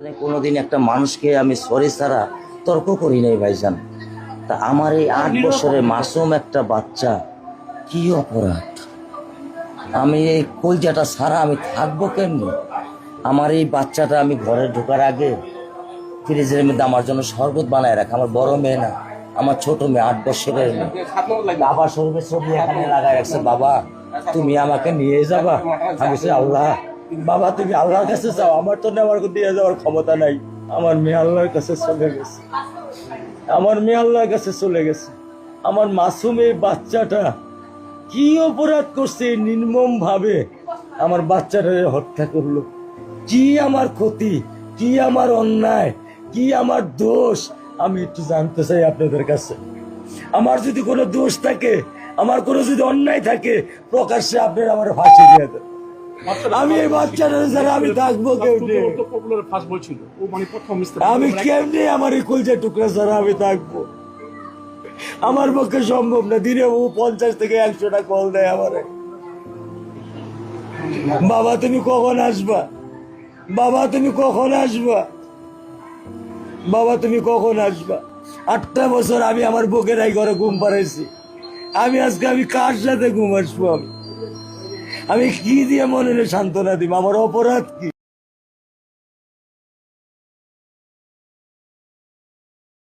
কোনোদিন একটা মানুষকে আমি সরি ছাড়া তর্ক করি নাই ভাইজান। তা আমার এই 8 বছরের মাসুম একটা বাচ্চা কি অপরাধ? আমি এই কলজাটা ছাড়া আমি থাকবো কেমনি? আমার এই বাচ্চাটা আমি ঘরে ঢোকার আগে ফ্রিজের মধ্যে আমার জন্য শরবত বানায় রাখে। আমার বড় মেয়ে না, আমার ছোট মেয়ে 8 বছরের মেয়ে। বাবা শরবত ছবি এখানে লাগাই রাখছে, বাবা তুমি আমাকে নিয়ে যাবা। আমি বলছি আল্লাহ, বাবা তুমি আল্লাহর কাছে যাও, আমার তো নেওয়ার দিয়ে যাওয়ার ক্ষমতা নাই। আমার মেয়ে আল্লাহর কাছে চলে গেছে, আমার মেয়ে আল্লাহর কাছে চলে গেছে। আমার মাসুম এই বাচ্চাটা কি অপরাধ করছে নির্মম ভাবে আমার বাচ্চাটাকে হত্যা করলো? কি আমার ক্ষতি, কি আমার অন্যায়, কি আমার দোষ? আমি একটু জানতে চাই আপনাদের কাছে। আমার যদি কোনো দোষ থাকে, আমার কোনো যদি অন্যায় থাকে, প্রকাশ্যে আপনারা আমার ফাঁসি দিয়ে দেন। আমি এই বাচ্চাটা ছাড়া আমি থাকবো কেমনে? আমি কেমনে আমার এই কলজা টুকরা ছাড়া আমি থাকবো? আমার পক্ষে সম্ভব না। দিনে ও 50 থেকে 100টা কল দেয় আমারে, বাবা তুমি কখন আসবা, বাবা তুমি কখন আসবা, বাবা তুমি কখন আসবা। 8টা বছর আমি আমার বুকের এই ঘরে ঘুম পাড়াইছি। আমি আজকে আমি কার সাথে ঘুম আসবো? আমি কি দিয়ে মনে সান্ত্বনা দিব? আমার অপরাধ কি?